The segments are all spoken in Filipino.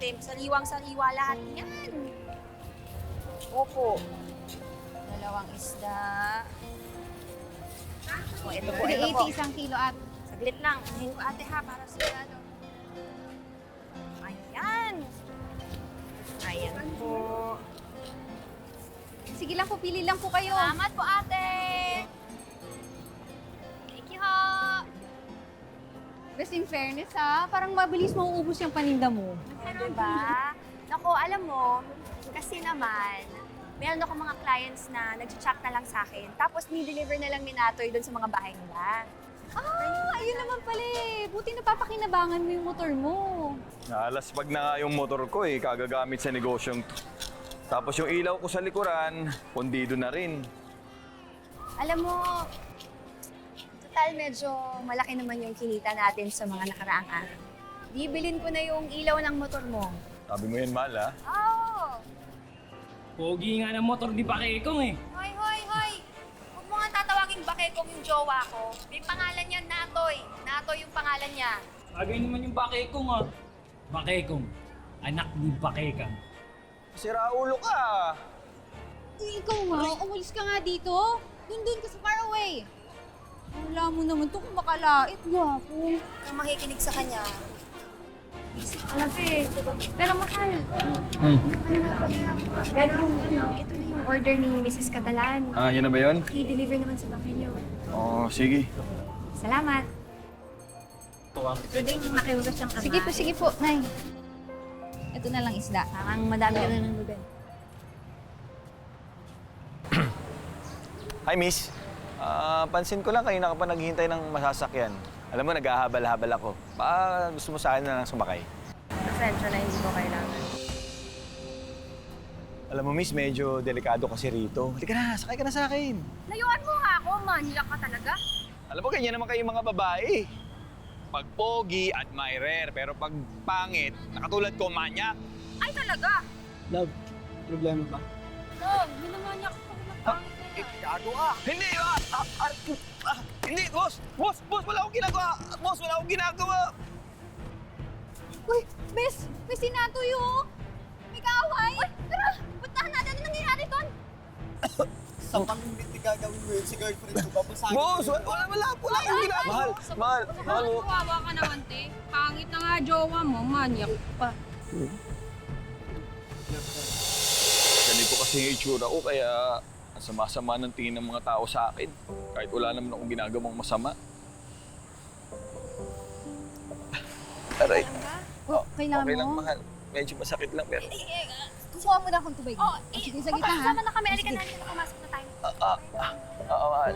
ate. Sariwang-sariwa lahat yan. Opo. 2 isda. O, ito po, ito po. 80 isang kilo at Saglit lang. Unahin ko ate ha, para sigurado. Ayan. Ayan po. sige lang po, pili lang po kayo. Salamat po ate. Thank you ho. Best in fairness ha, parang mabilis mauubos yung paninda mo. Diba? Naku, alam mo, kasi naman, meron ako mga clients na nag-chat na lang sa akin. Tapos ni-deliver na lang ni Natoy doon sa mga bahay nila. Ayun naman pala eh. Buti napapakinabangan mo yung motor mo. Nalaspag na nga yung motor ko eh, kagagamit sa negosyong to. Tapos yung ilaw ko sa likuran, pundido na rin. Alam mo, total medyo malaki naman yung kinita natin sa mga nakaraang araw. Bibilin ko na yung ilaw ng motor mo. Sabi mo yan, Mal, ha? Oh! Pogi nga ng motor di Bakekong eh. Hoy, hoy, hoy! Huwag mo nga tatawagin Bakekong yung jowa ko. May pangalan niya, Natoy. Natoy yung pangalan niya. Sagay naman yung Bakekong ah. Bakekong, anak ni Bakekang. Sira ulo ka! Ikaw nga, umalis ka nga dito. Dun ka sa far away. Wala mo naman to kung makalait. Gwapo. Kung makikinig sa kanya, alam eh, pero mahal. Pero ito na yung order ni Mrs. Catalan. Ah, yan na ba yun? I-deliver naman sa bahay niyo. Oo, sige. Salamat. Pwede yung makiugas siyang kamay. Sige po, Nay. Ito na lang isda. Parang madami ka na ng lugar. Hi, miss. Pansin ko lang kanina ka pa naghihintay ng masasakyan. Alam mo, naghahabal-habal ako. Baka gusto mo sa akin na lang sumakay. Pasensya na hindi ko kailangan. Alam mo, miss, medyo delikado kasi rito. Halika na, sakay ka na sa akin. Layuan mo nga ako, manhiyak ka talaga. Alam mo, ganyan naman kayo mga babae. Pag pogi, admirer. Pero pag pangit, nakatulad ko, manyak. Ay talaga? Love, problema ba? Oh, minamanyak ko ng pangit na yan. Gago ka! Hindi! Hindi, boss! Boss! Wala akong ginagawa! Boss, wala akong ginagawa! Uy, Bes! May sinatoy oh! May kaaway! Uy, tara! Puntahan natin! Ano nangyayari doon? Sa pang-invite gagawin mo yun si girlfriend ko, babasagin Boss! ko yun. Wala akong ginagawa! Mahal! Kawawa ka naman, te. Pangit na nga jowa mo, manyak pa. Ganito kasi yung itsura ko, kaya ang sama-sama ng tingin ng mga tao sa akin. Kahit wala naman akong ginagawang masama. Aray. Oh, kailangan Okay lang, mo? mahal. Medyo masakit lang, pero... Kukuha mo na akong tubig. Oh, Sige, sa gitna ha? Pasama na kami. Alika na, pumasok na tayo. mahal.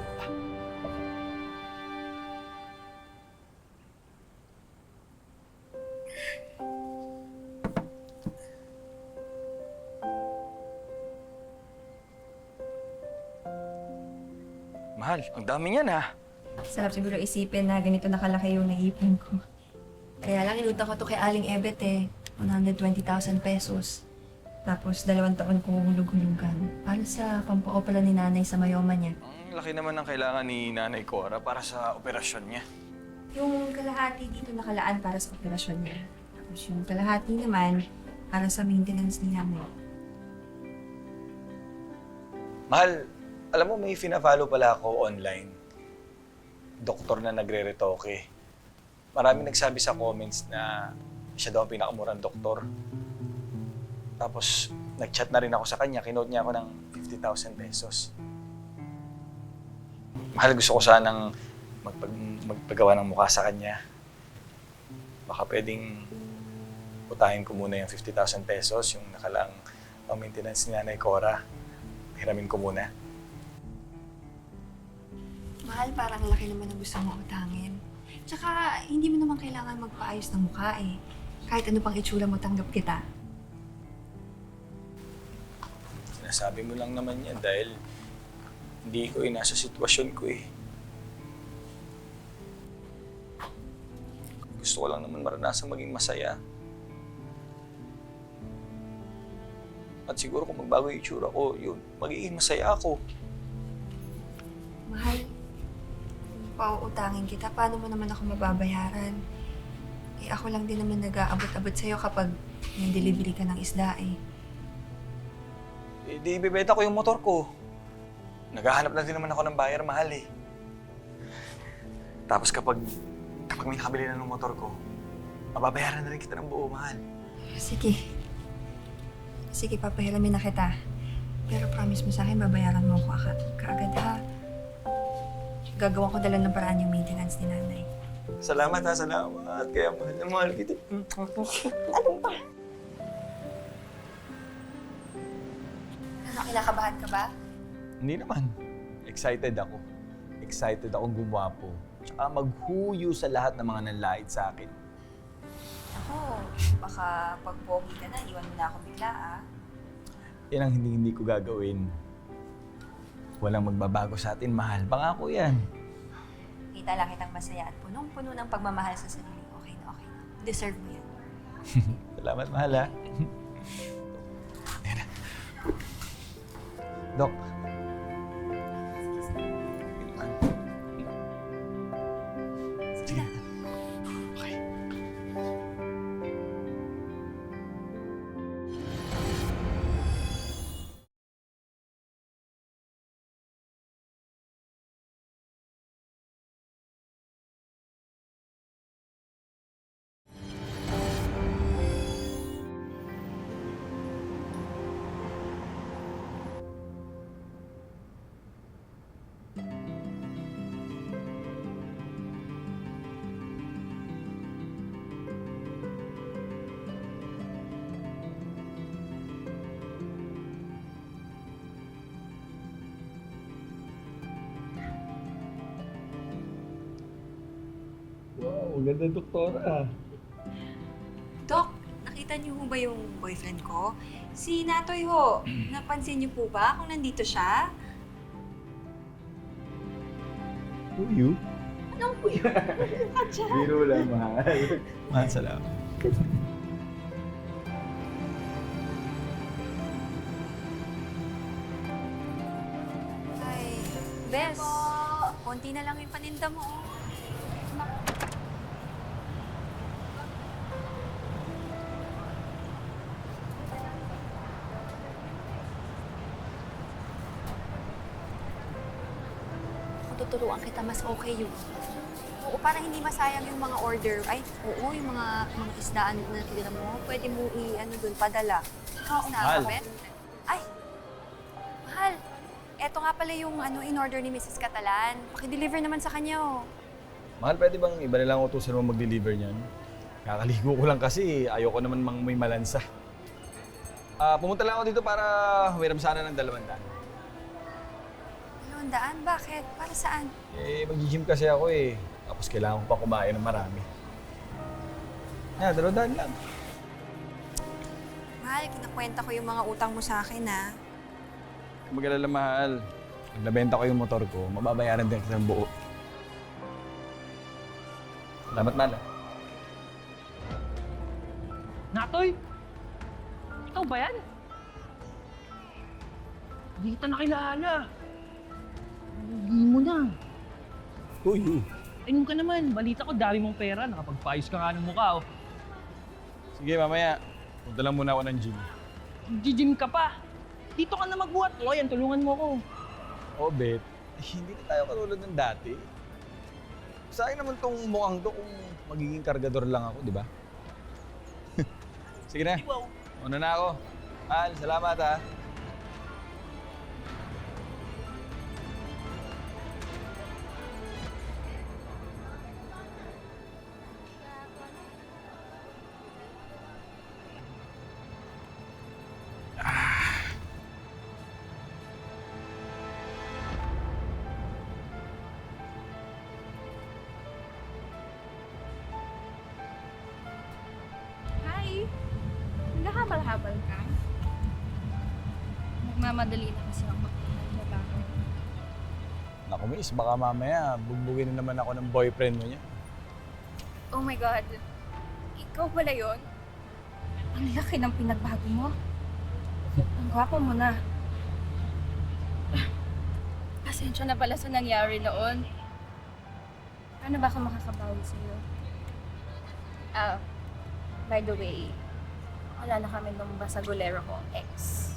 Mahal, ang dami niyan ha. Sarap siguro isipin na ganito nakalaki yung naipon ko. Kaya lang inutang ko to kay Aling Ebet eh. 120,000 pesos. Tapos 2 taon kong hulug-hulugan. Para sa pampaopera ni nanay sa mayoma niya. Ang laki naman ng kailangan ni Nanay Cora para sa operasyon niya. Yung kalahati dito nakalaan para sa operasyon niya. Tapos yung kalahati naman para sa maintenance ni nanay. Mahal, alam mo may fina-follow pala ako online. Doktor na nagre-retoke. Marami nagsabi sa comments na siya daw ang pinakamurang doktor. Tapos, nag-chat na rin ako sa kanya. Kinote niya ako ng 50,000 pesos. Mahal, gusto ko sanang magpagawa ng mukha sa kanya. Baka pwedeng utahin ko muna yung 50,000 pesos, yung nakalaang pang-maintenance ni Nanay Cora. Hiramin ko muna. Mahal, parang laki naman ang gusto mo utangin. Tsaka, hindi mo naman kailangan magpaayos ng mukha eh. Kahit ano pang itsura mo, tanggap kita. Sinasabi mo lang naman yan dahil hindi ko nasa sitwasyon ko eh. Gusto ko lang naman maranasan maging masaya. At siguro kung magbago yung itsura ko, yun, magiging masaya ako. Mahal, kung pauutangin kita, paano mo naman ako mababayaran? Eh, ako lang din naman nag-aabot-abot sa'yo kapag may delivery ka ng isda eh. Eh, di ibibenta ko yung motor ko. Naghahanap na din naman ako ng buyer, mahal eh. Tapos kapag may nakabili na ng motor ko, mababayaran na rin kita ng buo, mahal. Sige. Sige, papahiramin na kita. Pero promise mo sa akin, babayaran mo ako kaagad ha. Gagawa ko dala ng paraan yung maintenance ni nanay. Salamat ha, salamat. Kaya mahal na mahal kita. Ano, kinakabahan ka ba? Hindi naman. Excited ako. Excited akong gumapo. Tsaka maghuyo sa lahat ng mga nanlait sa akin. Ako, baka pag pogi ka na, iwan mo na ako bigla ah. Yan ang hindi ko gagawin. Walang magbabago sa atin, mahal. Pangako yan. Kita lang kitang masaya at punong-puno ng pagmamahal sa sarili. Okay na, okay na. Deserve mo yan. Salamat, mahal ha. Ayan na. Dok. Sige na. Okay. Wow, ganda doktora. Dok, nakita niyo ho ba yung boyfriend ko? Si Natoy ho. Napansin niyo po ba kung nandito siya? Who you? Anong po yun? Biro lang, mahal. Mahal, salamat. Ay, Bes, konti na lang yung paninda mo. Oh. Kung tuturuan kita, mas okay yun. Oo, para hindi masayang yung mga order. Ay, oo, yung mga isdaan na tira mo, pwede mo doon, padala. Oo, Mahal. Ay, mahal. Eto nga pala yung in-order ni Mrs. Catalan. Paki-deliver naman sa kanya, oh. Mahal, pwede bang iba na lang utusan mo mag-deliver niyan? Kakaligo ko lang kasi ayoko naman may malansa. Pumunta lang ako dito para humiram sana ng 200. 200? Bakit? Para saan? Eh, mag-gym kasi ako eh. Tapos kailangan ko pa kumain ng marami. Yan, 200 lang. Mahal, kinakwenta ko yung mga utang mo sa akin, ha? Mag-alala, mahal. Pag nabenta ko yung motor ko, mababayaran din kita ng buo. Salamat, mahal. Natoy! Ikaw ba yan? Hindi kita nakilala. Hindi mo na. Who you? Ayun ka naman, balita ko dami mong pera, nakapagpaayos ka nga ng mukha, oh. Sige, mamaya. Punta lang muna ako ng gym. Gym ka pa. Dito ka na magbuhat. O, yan, tulungan mo ko. Oh, bet. Hindi na tayo katulad ng dati. Sa akin naman tong mukhang to kung magiging kargador lang ako, di ba? Sige na. Wow. Una na ako. Mahal, salamat ha. Hi! Naghahabal-habal ka? Nagmamadali na kasi ako magtrabaho. Naku, miss, baka mamaya bugbugin na naman ako ng boyfriend mo niya. Oh my God! Ikaw pala yun? Ang laki ng pinagbago mo. Ang gwapo mo na. Pasensya na pala sa nangyari noon. Paano ba ako makakabawi sa'yo? By the way, wala na kami nung basagolero ko, ex.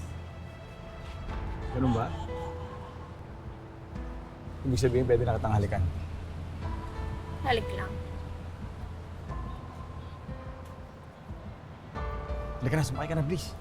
Ganun ba? Ibig sabihin, pwede na kitang halikan. Halik lang. Halika na, sumakay ka na, please.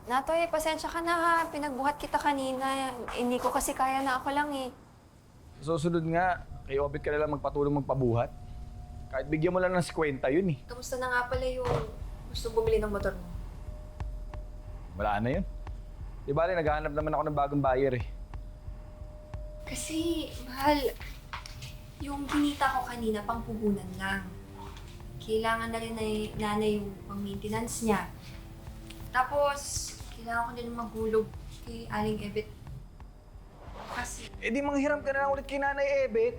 Natoy, pasensya ka na ha. Pinagbuhat kita kanina. Hindi ko kasi kaya na ako lang eh. Susunod nga, kay Obit ka na lang magpatulong magpabuhat. Kahit bigyan mo lang ng 50 yun eh. Kamusta na nga pala yung gusto bumili ng motor mo? Wala na yun. Di ba naghahanap naman ako ng bagong buyer eh. Kasi, mahal, yung kinita ko kanina pang puhunan lang. Kailangan na rin na nanay yung pang-maintenance niya. Tapos, kailangan ko din maghulog kay Aling Ebet. Kasi, Eh di manghiram ka na lang ulit kay Nanay Ebet.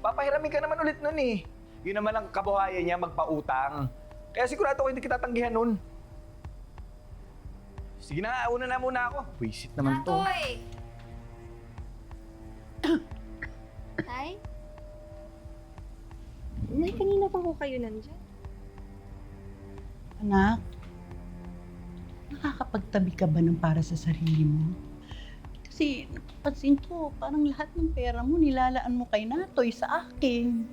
Papahiramin ka naman ulit nun eh. Yun naman ang kabuhayan niya, magpautang. Kaya sigurado ko hindi kita tanggihan nun. Sige na nga, una na muna ako. Wisit naman to. Natoy! Nay? Nay, kanina pa ko kayo nandyan. Anak, nakakapagtabi ka ba ng para sa sarili mo? Kasi napapansin ko, parang lahat ng pera mo nilalaan mo kay Natoy sa akin.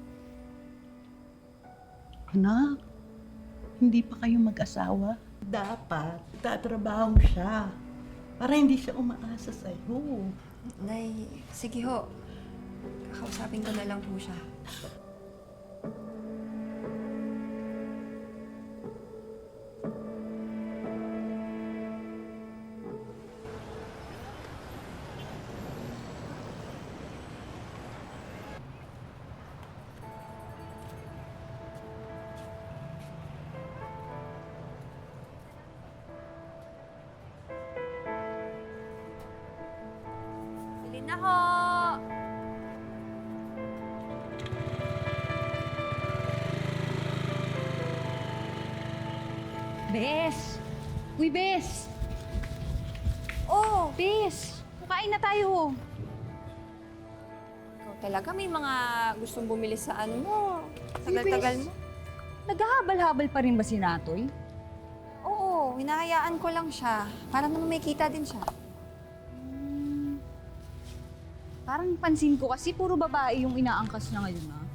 Anak, hindi pa kayo mag-asawa? Dapat tatrabaho siya para hindi siya umaasa sa'yo. Nay, sige ho. Kakausapin ko na lang po siya. Bili na ho! Bes! Uy, Bes! Oh, Bes! Kukain na tayo. Ikaw talaga may mga gustong bumili sa ano mo. Tagal-tagal mo. Naghahabal-habal pa rin ba si Natoy? Oo, hinahayaan ko lang siya. Para naman may kita din siya. Parang pansin ko kasi puro babae yung inaangkas na ngayon, ah.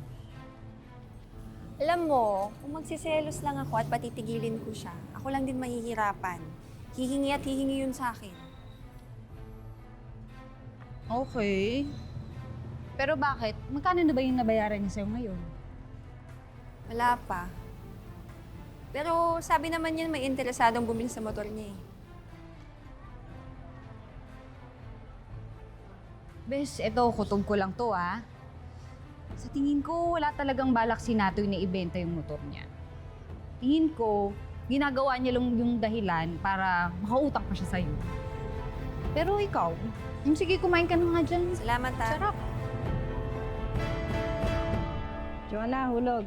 Alam mo, kung magsiselos lang ako at patitigilin ko siya, ako lang din mahihirapan. Hihingi at hihingi yun sa akin. Okay. Pero bakit? Magkano na ba yung nabayaran niya sa'yo ngayon? Wala pa. Pero sabi naman niya may interesadong bumili sa motor niya eh. Bes, eto, kutob ko lang to, ah. Sa tingin ko, wala talagang balak si Natoy na ibenta yung motor niya. Tingin ko, ginagawa niya lang yung dahilan para makautang pa siya sa'yo. Pero ikaw, sige, kumain ka na nga dyan. Salamat ha. Sarap. Joanna, hulog.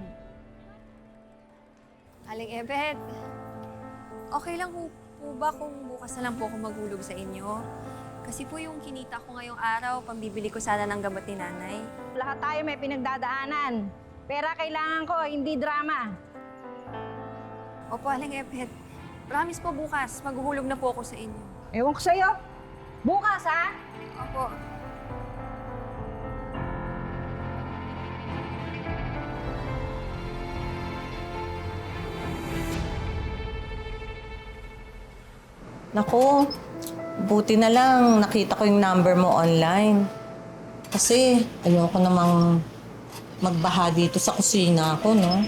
Aling Ebet, okay lang po ba kung bukas na lang po ako maghulog sa inyo? Kasi po yung kinita ko ngayong araw, pambibili ko sana ng gamot ni nanay. Lahat tayo may pinagdadaanan. Pera kailangan ko, hindi drama. Opo, Aling Ebet. Promise po bukas, maghuhulog na po ako sa inyo. Ewan ko sa'yo. Bukas, ha? Opo. Naku, buti na lang nakita ko yung number mo online. Kasi ayoko namang magbaha dito sa kusina ko, no?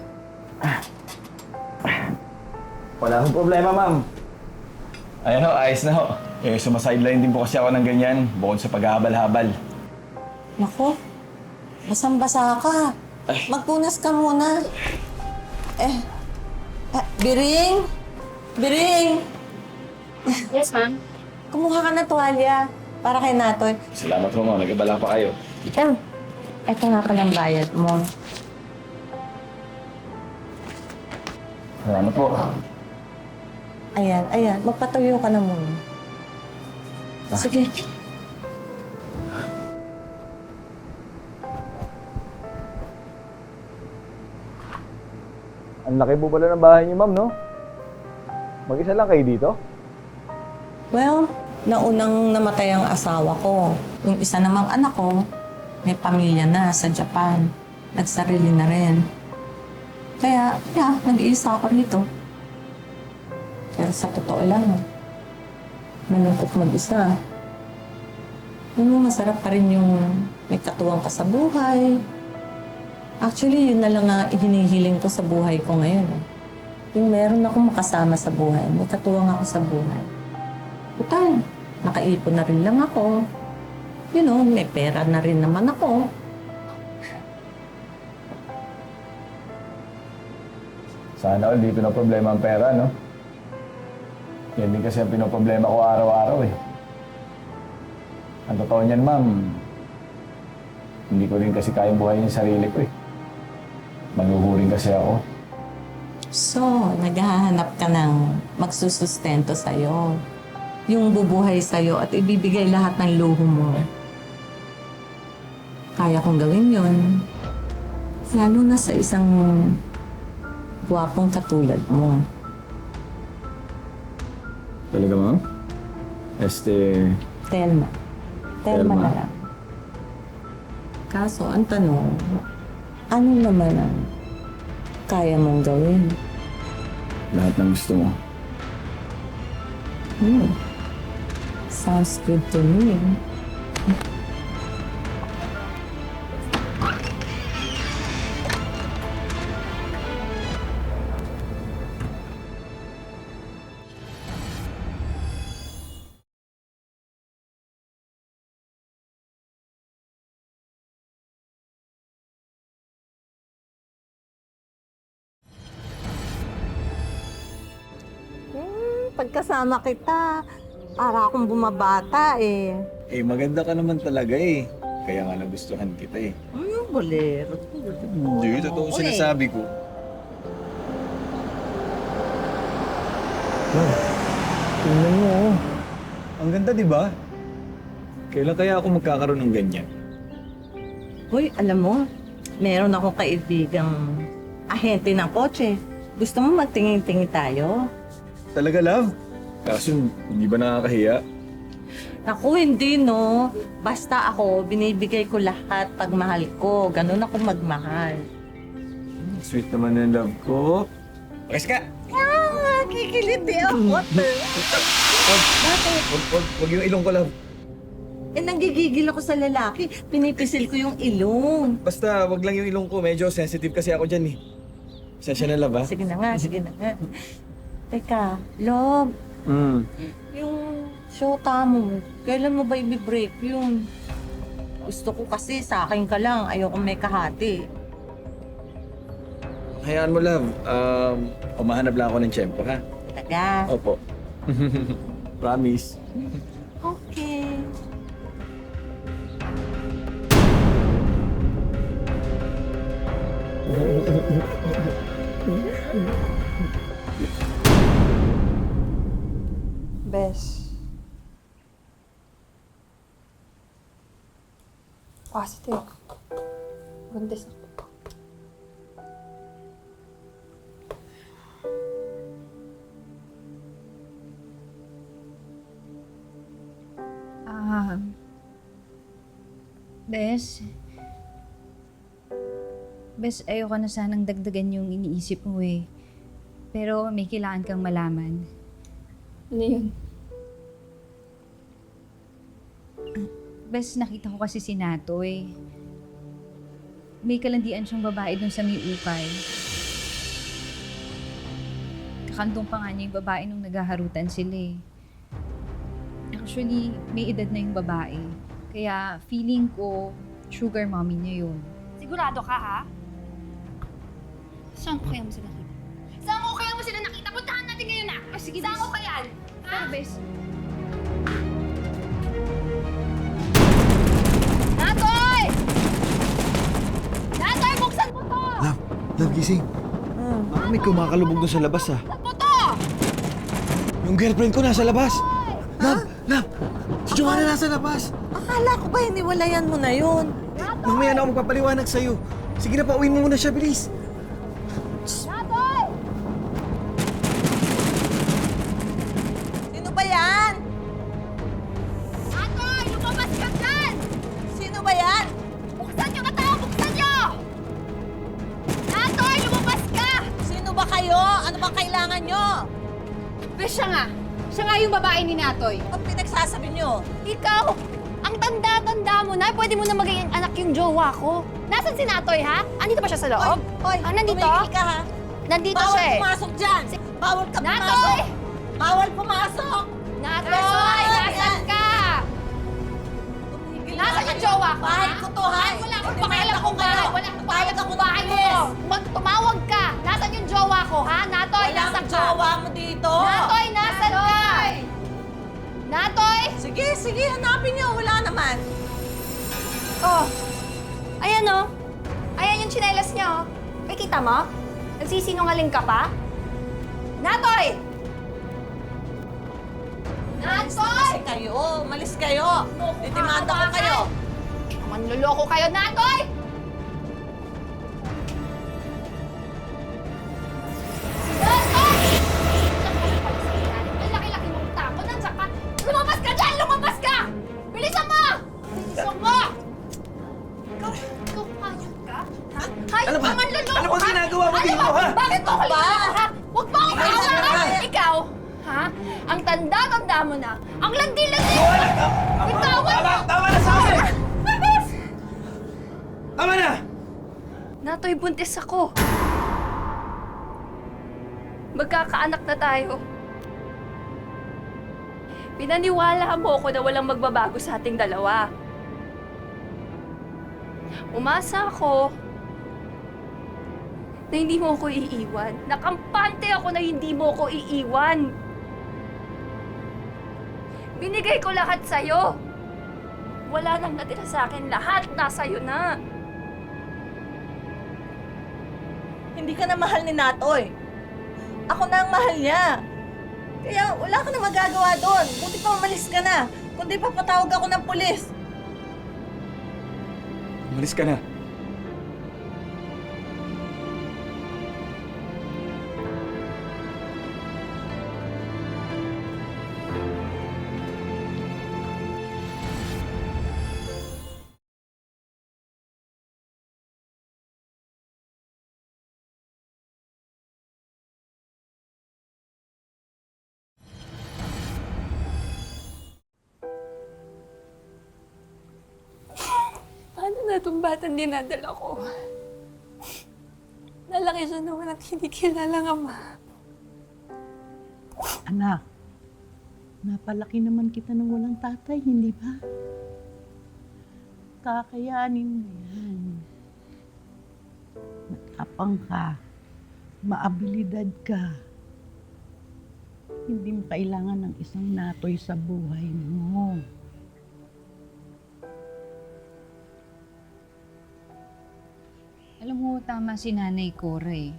Wala akong problema, ma'am. Ayan ho, ayos na ho. Eh, sumasideline din po kasi ako ng ganyan, bukod sa paghahabal-habal. Naku, basang-basa ka. Magpunas ka muna. Biring! Biring! Yes, ma'am. Kumuha ka ng tuwalya para kay Natoy. Salamat po, ma'am. Nag-ibala pa kayo. Eto nga palang bayad mo. Salamat po. Ayan. Magpatuyo ka na muna. Sige. Ang laki po pala ng bahay niyo, ma'am, no? Mag-isa lang kayo dito? Well, naunang namatay ang asawa ko. Yung isa namang anak ko, may pamilya na sa Japan. Nagsarili na rin. Kaya, nag-iisa ako rito. Pero sa totoo lang, malungkot mag-isa. Yung masarap pa rin yung may katuwang ka sa buhay. Actually, yun na lang nga hinihiling ko sa buhay ko ngayon. Yung meron akong makasama sa buhay, may katuwang ako sa buhay. Putal, nakaipon na rin lang ako. May pera na rin naman ako. Sana all dito na problema ang pera, no? Yan din kasi ang pinoproblema ko araw-araw, eh. Ang totoo niyan, ma'am, hindi ko rin kasi kayang buhayin yung sarili ko, eh. Maluhurin kasi ako. So, naghahanap ka ng magsusustento sa'yo. Yung bubuhay sa'yo at ibibigay lahat ng luho mo. Kaya kong gawin yun. Lalo na sa isang gwapong katulad mo. Talaga, ma'am? Telma. Telma Telma. na lang. Kaso, ang tanong, ano naman ang kaya mong gawin? Lahat ng gusto mo. Sounds good to me. Pagkasama kita, para akong bumabata eh. Eh, maganda ka naman talaga, eh. Kaya nga nagustuhan kita, eh. Bolero. Hindi, totoo sinasabi ko. Tingnan mo, oh. Ang ganda, di ba? Kailan kaya ako magkakaroon ng ganyan? Hoy, alam mo, meron akong kaibigang ahente ng kotse. Gusto mo magtingin-tingin tayo? Talaga, love? Kaso, hindi ba nakakahiya? Ako, hindi, no. Basta ako, binibigay ko lahat pag mahal ko. Ganun ako magmahal. Sweet naman yung love ko. Pakis ka! Kikiliti ako. Wag yung ilong ko, love. Nanggigigil ako sa lalaki. Pinipisil ko yung ilong. Basta, wag lang yung ilong ko. Medyo sensitive kasi ako dyan, eh. Sensya na, love, ha? Sige na nga. Teka, love, yung shota mo, kailan mo ba i-break yun? Gusto ko kasi sa akin ka lang, ayoko may kahati. Hayaan mo, love. Umahanap lang ako ng tiyempo, ha? Talaga? Opo. Promise. Okay. Bes. Positive. Buntis ako. Bes, ayoko na sanang dagdagan yung iniisip mo eh. Pero may kailangan kang malaman. Ano yun? Bes, nakita ko kasi si Natoy. May kalandian siyang babae dun sa may ukay. Kakantong pa nga niya yung babae nung naghaharutan sila eh. Actually, may edad na yung babae. Kaya feeling ko, sugar mommy niya yun. Sigurado ka, ha? Saan ko kaya mo sila nakita? Saan ko kaya mo sila sige. Saan ko kayan? Pero, bes, Natoy! Natoy, buksan mo to! Love, gising. Baka may kumakalubog doon sa labas ah. Buksan mo to! Yung girlfriend ko nasa labas. Love, si Joanna nasa labas. Akala ko ba hiniwalayan mo na yun? Mamaya na ako magpapaliwanag sa'yo. Sige na, pauwiin mo muna siya, bilis. Natoy! Sino ba yan? Natoy, lumabas ka dyan! Sino ba yan? Buksan niyo katao! Buksan niyo! Natoy, lumabas ka! Sino ba kayo? Ano bang kailangan nyo? bes, siya nga. Siya nga yung babae ni Natoy. Ang pinagsasabi nyo? Ikaw, ang tanda-tanda mo na, pwede mo na maging anak yung jowa ko. Nasaan si Natoy, ha? Andito ba siya sa loob? Hoy, nandito? tumigil ka ha? Nandito Bawal siya eh. pumasok dyan! Bawal ka Natoy! pumasok! Bawal pumasok! Natoy! Nasaan ka? Tumigil Nasaan na yung jowa ko, Bahay ha? ko to, ha? Wala akong Hindi pakialam ako kung bahay. kayo. Wala akong Tawag pakialam ako kung ng bahay mo. pulis. Tumawag ka. Nasaan yung jowa ko, ha? Natoy, Wala nasaan akong ka? jowa mo dito! Natoy, nasaan ka? Natoy! Sige, hanapin nyo. Wala naman. Oh, ayan oh. Ayan yung tsinelas niya oh. May kita mo? Nagsisinungaling ka pa? Natoy! Natoy! Kasi kayo. Malis kayo. Didimanda ko kayo. Manloloko kayo, Natoy! Natoy! Ang laki-laki mong tako. Nandiyan ka. Lumabas ka dyan! Lumabas ka! Bilisan mo! Bilisan mo! Ikaw hayop ka? Ha? Hayop Ano ba? ka manloloko Ano bang ka? ginagawa mo Ano dito, ba? ha? Bakit mo ako niloloko, ha? Huwag mo akong Bilisan mo kausap! na. Ikaw, ha? Ang tanda-tanda mo na. Ang landi-landi mo! Bitawan mo! Tama na sa akin! Tama na! Natoy, buntis ako. Magkakaanak na tayo. Pinaniwala mo ako na walang magbabago sa ating dalawa. Umasa ako na hindi mo ako iiwan. Nakampante ako na hindi mo ako iiwan. Binigay ko lahat sa'yo. Wala nang natira sa akin. Lahat nasa'yo na. Hindi ka na mahal ni Natoy. Ako na ang mahal niya. Kaya wala ka na magagawa doon. Buti pa umalis ka na. Kundi papatawag ako ng pulis. Umalis ka na. Paano na itong batang dinadala ko? Nalaki siya naman at hindi kilalang ama. Anak, napalaki naman kita ng walang tatay, hindi ba? Kakayanin mo yan. Matapang ka. Maabilidad ka. Hindi mo kailangan ng isang Natoy sa buhay mo. alam mo, tama si Nanay Cora eh.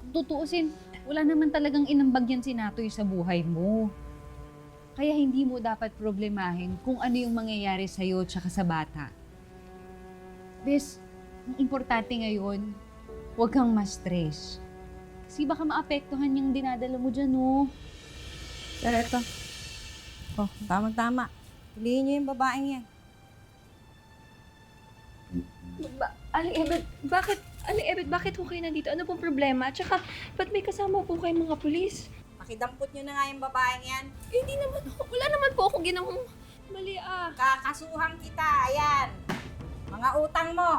Kung tutuusin, wala naman talagang inambag yan si Natoy sa buhay mo. Kaya hindi mo dapat problemahin kung ano yung mangyayari sa'yo tsaka sa bata. Bes, ang importante ngayon, huwag kang ma-stress. Kasi baka maapektuhan yung dinadala mo dyan, oh. Pero ito. Oh, tama-tama. Piliin niyo yung babaeng yan. Aling Ebet, bakit ho kayo nandito? Ano pong problema? Tsaka, ba't may kasama po kayong mga pulis? Pakidampot niyo na nga yung babaeng yan. Hindi naman ho. Wala naman po akong ginawang mali ah. Kakasuhan kita, ayan. Mga utang mo.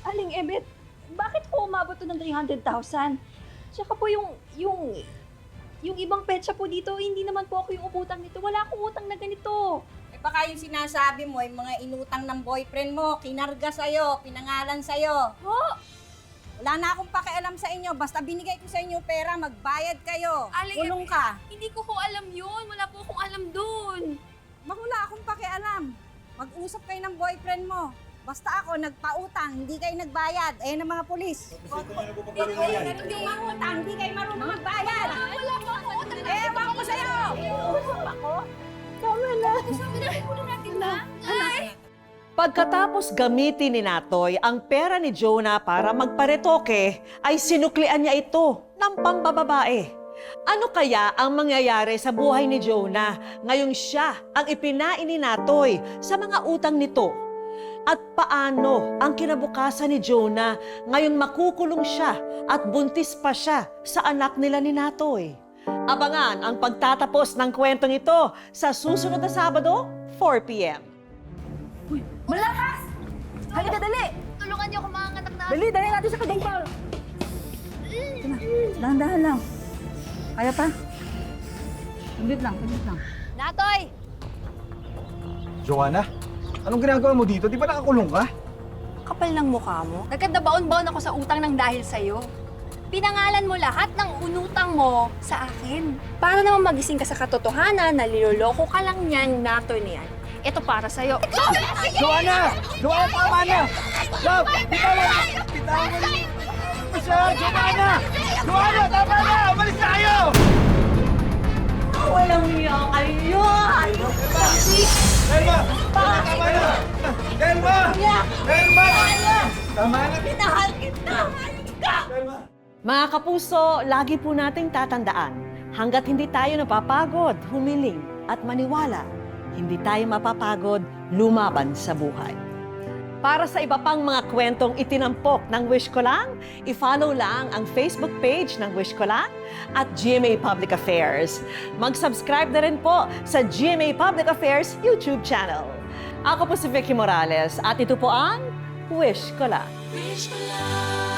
Aling Ebet, bakit po umabot to ng 300,000? Tsaka po yung ibang petsa po dito, hindi naman po ako yung uputang nito. Wala akong utang na ganito. Eh baka yung sinasabi mo, yung mga inutang ng boyfriend mo, kinarga sa'yo, pinangalan sa'yo. Ho? Wala na akong pakialam sa inyo. Basta binigay ko sa inyo pera, magbayad kayo. Aling Kulong ka. Hindi ko alam yun. Wala po akong alam dun. Wala akong pakialam. Mag-usap kayo ng boyfriend mo. Basta ako nagpautang, hindi kayo nagbayad. Ayan ang mga pulis. Hindi mangutang, hindi kayo marunong magbayad. Wala po ako. Ewan ko sa'yo! Usap ako? Tama na. Sabi na, kunin natin na. Ay! Pagkatapos gamitin ni Natoy ang pera ni Jonah para magparetoke, ay sinuklian niya ito ng pambababae. Ano kaya ang mangyayari sa buhay ni Jonah ngayong siya ang ipinain ni Natoy sa mga utang nito? At paano ang kinabukasan ni Jonah ngayong makukulong siya at buntis pa siya sa anak nila ni Natoy? Abangan ang pagtatapos ng kwentong ito sa susunod na Sabado, 4 p.m. Malakas! Halika, dali! Tulungan niyo ako mga anak na. Dali natin sa kadingpal! Dahan-dahan lang. Kaya pa? Saglit lang. Natoy! Joanna, anong ginagawa mo dito? Di ba nakakulong ka? Kapal ng mukha mo. Nagkadabaon-baon ako sa utang ng dahil sa'yo. Pinangalan mo lahat ng unutang mo sa akin. Para naman magising ka sa katotohanan na niloloko ka lang niyan, Natoy niyan. Ito para sa'yo. Joanna! Joanna, tama na! Love, bitawan! Bitawan mo siya! Joanna! Joanna, tama na! Umalis na kayo! Walang niya kayo! Delma! Tama na! Delma! Delma! Tama na! Minahal kita! Delma! Mga kapuso, lagi po nating tatandaan, hanggat hindi tayo napapagod, humiling at maniwala, hindi tayo mapapagod lumaban sa buhay. Para sa iba pang mga kwentong itinampok ng Wish Ko Lang, i-follow lang ang Facebook page ng Wish Ko Lang at GMA Public Affairs. Mag-subscribe na rin po sa GMA Public Affairs YouTube channel. Ako po si Vicky Morales at ito po ang Wish Ko Lang. Wish ko lang.